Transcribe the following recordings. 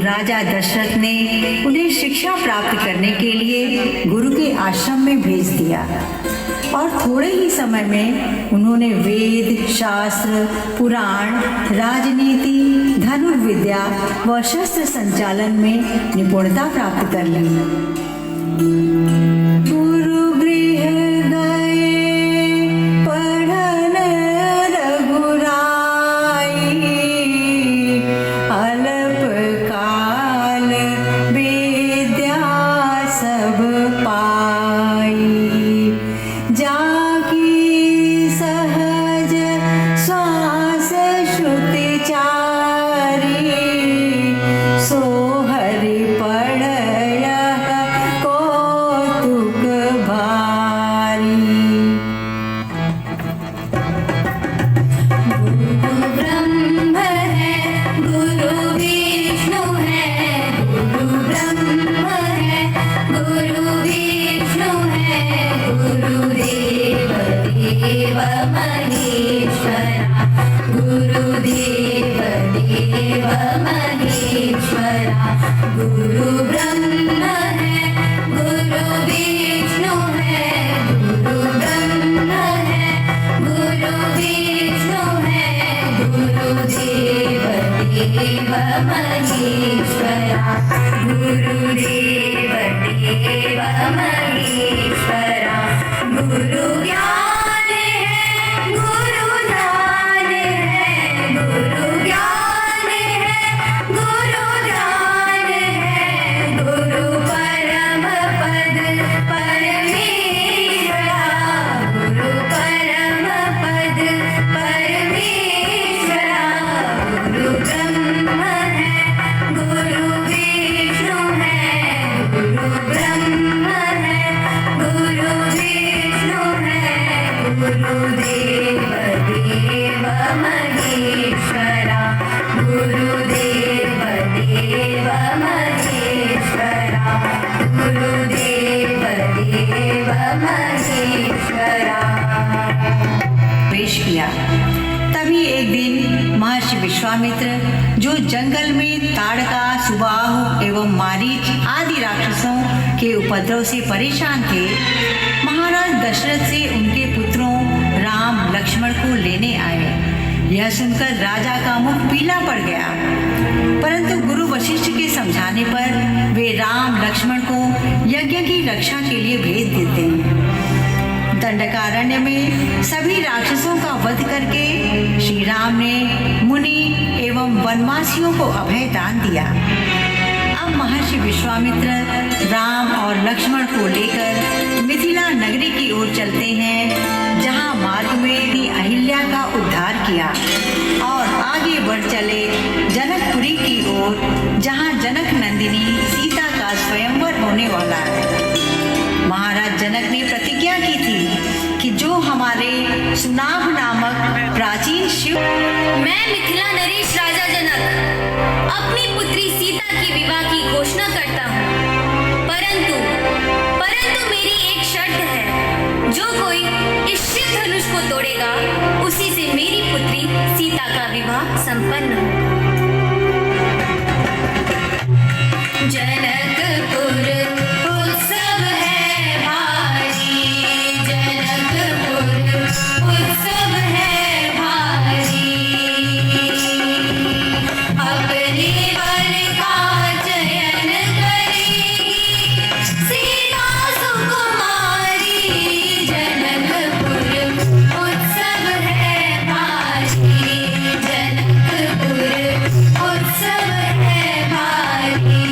राजा दशरथ ने उन्हें शिक्षा प्राप्त करने के लिए गुरु के आश्रम में भेज दिया और थोड़े ही समय में उन्होंने वेद, शास्त्र, पुराण, राजनीति, धनुर्विद्या व शस्त्र संचालन में निपुणता प्राप्त कर ली। तभी एक दिन महर्षि विश्वामित्र, जो जंगल में ताड़का, सुबाहु एवं मारीच आदि राक्षसों के उपद्रव से परेशान थे, महाराज दशरथ से उनके पुत्रों राम, लक्ष्मण को लेने आए। यह सुनकर राजा का मुख पीला पड़ गया, परंतु गुरु वशिष्ठ के समझाने पर वे राम, लक्ष्मण को यज्ञ की रक्षा के लिए भेज देते हैं। दंडकारण्य में सभी राक्षसों का वध करके श्री राम ने मुनि एवं वनवासियों को अभय दान दिया। अब महर्षि विश्वामित्र राम और लक्ष्मण को लेकर मिथिला नगरी की ओर चलते हैं, जहां मार्ग में भी अहिल्या का उद्धार किया और आगे बढ़ चले जनकपुरी की ओर, जहां जनक नंदिनी सीता का स्वयंवर होने वाला है। महाराज जनक ने प्रतिज्ञा की थी कि जो हमारे सुनाभ नामक प्राचीन शिव, मैं मिथिला नरेश राजा जनक अपनी पुत्री सीता की विवाह की घोषणा करता हूँ, परंतु मेरी एक शर्त है, जो कोई इस शिव धनुष को तोड़ेगा उसी से मेरी पुत्री सीता का विवाह संपन्न हो। जनकपुर उत्सव है भारी, जनकपुर उत्सव है भारी। अपने वर का चयन करेगी सीता सुकुमारी, जनकपुर उत्सव है भारी, जनकपुर उत्सव है भारी।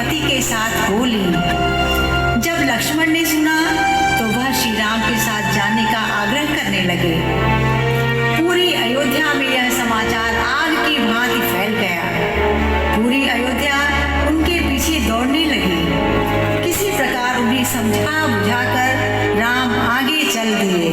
भक्ति के साथ बोली। जब लक्ष्मण ने सुना तो वह श्री राम के साथ जाने का आग्रह करने लगे। पूरी अयोध्या में यह समाचार आग की भांति फैल गया। पूरी अयोध्या उनके पीछे दौड़ने लगी। किसी प्रकार उन्हें समझा बुझाकर राम आगे चल दिए।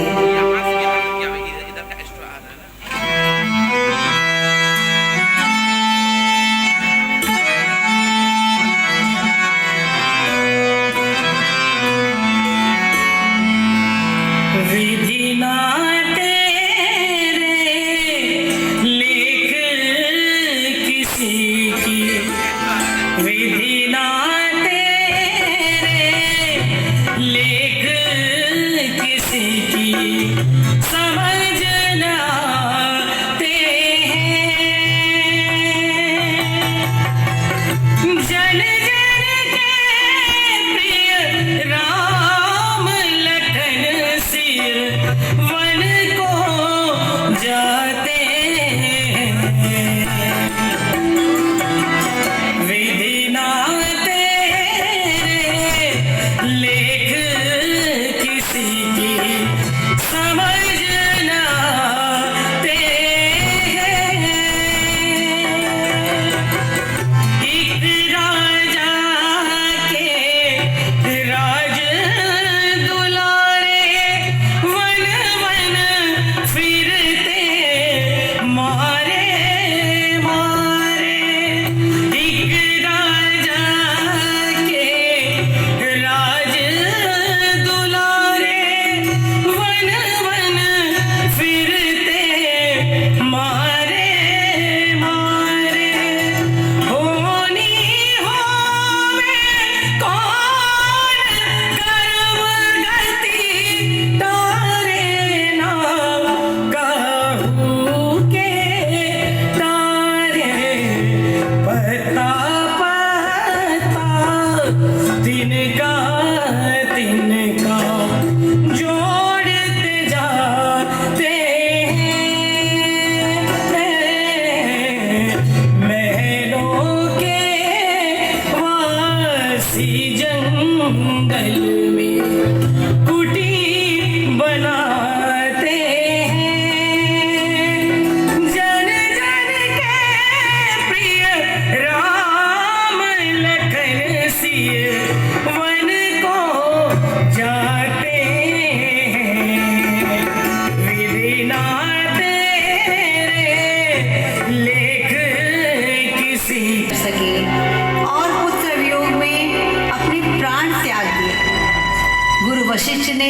वशिष्ठ ने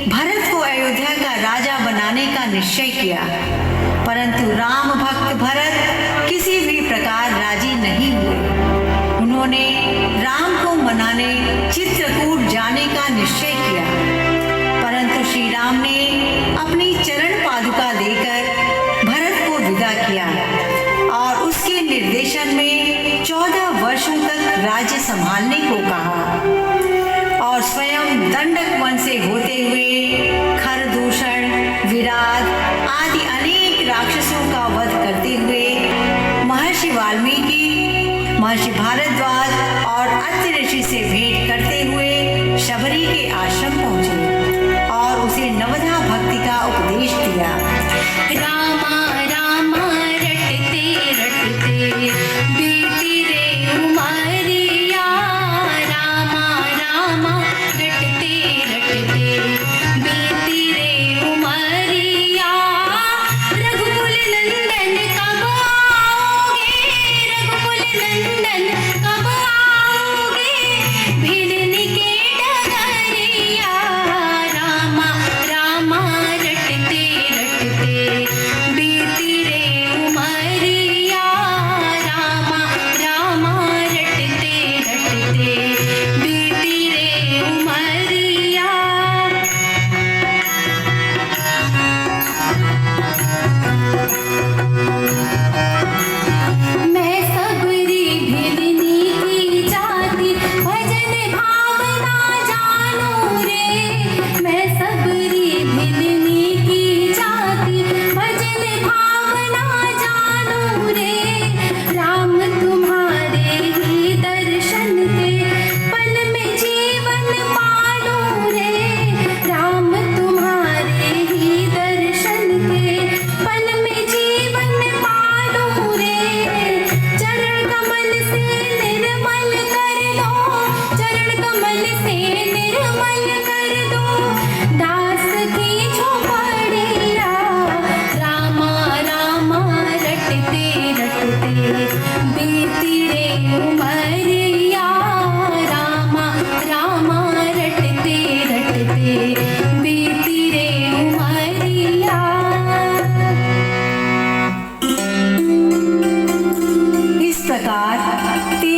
भरत को अयोध्या का राजा बनाने का निश्चय किया, परंतु राम भक्त भरत किसी भी प्रकार राजी नहीं हुए। उन्होंने राम को मनाने चित्रकूट जाने का निश्चय किया, परंतु श्री राम ने अपनी चरण पादुका देकर भरत को विदा किया और उसके निर्देशन में 14 वर्षों तक राज्य संभालने को कहा और स्वयं दंडक वन से होते हुए खरदूषण, विराट आदि अनेक राक्षसों का वध करते हुए महर्षि वाल्मीकि, महर्षि भारद्वाज और अत्रि ऋषि से भेंट करते हुए शबरी के आश्रम पहुंचे और उसे नवधा भक्ति का उपदेश दिया। रामा रामा रटते रटते बीती रे उमरिया, रामा रामा रटते रटते बीती रे उमरिया। रघुकुल नंदन कब आओगे, रघुकुल नंदन कब आओगे, भिड़ने के डगरिया। रामा रामा रटते रटते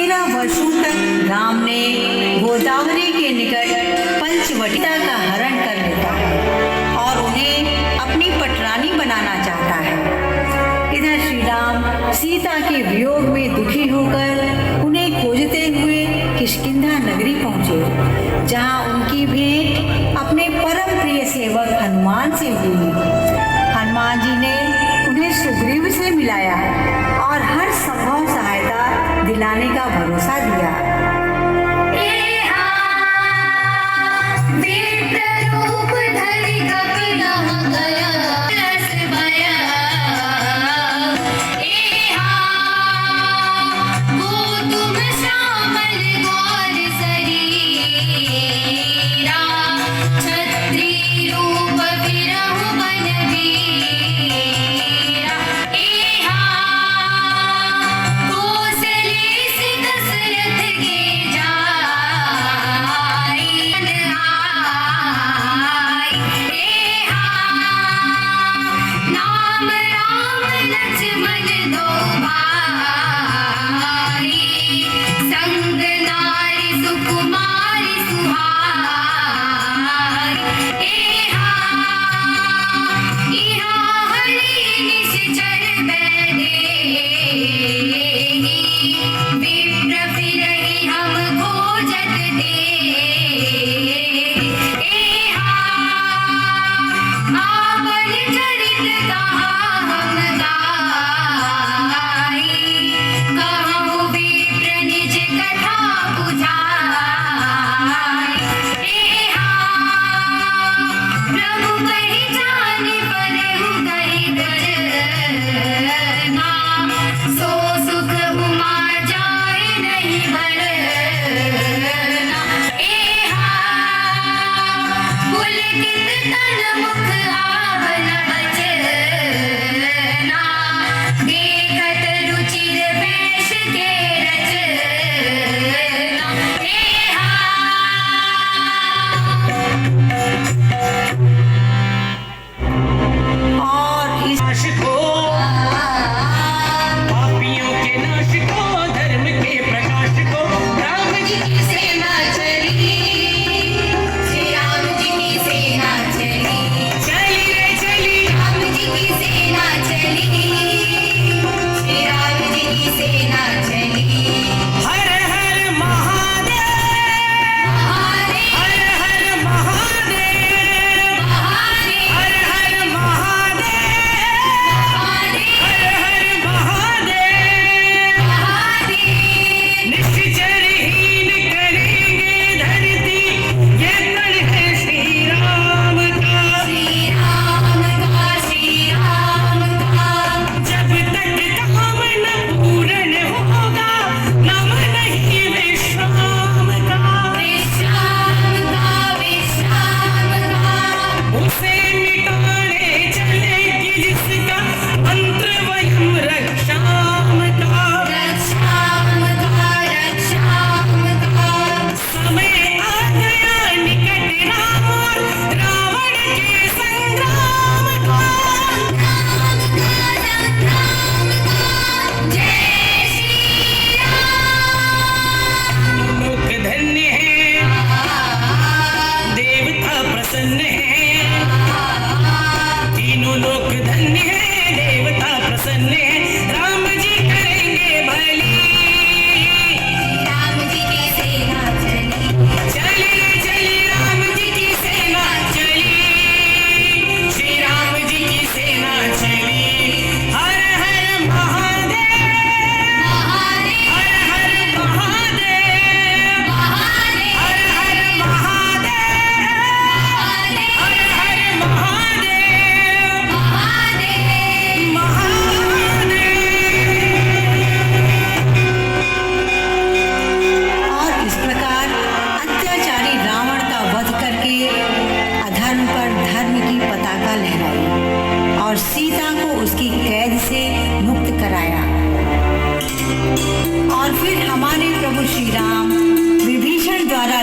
13 वर्षों तक राम ने गोदावरी के निकट पंचवटिया का हरण कर लेता है और उन्हें अपनी पटरानी बनाना चाहता है। इधर श्री राम सीता के वियोग में दुखी होकर उन्हें खोजते हुए किष्किंधा नगरी पहुंचे, जहां उनकी भेंट अपने परम प्रिय सेवक हनुमान से हुई। हनुमान जी ने उन्हें सुग्रीव से मिलाया और हर संभव सहायता दिलाने का भरोसा दिया।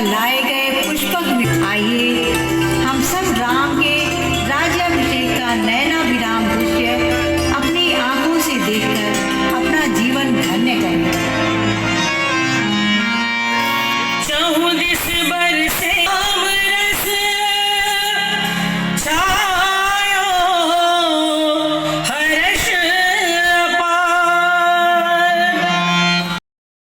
लाए गए पुष्पक में आइए हम सब राम के राज्याभिषेक का नए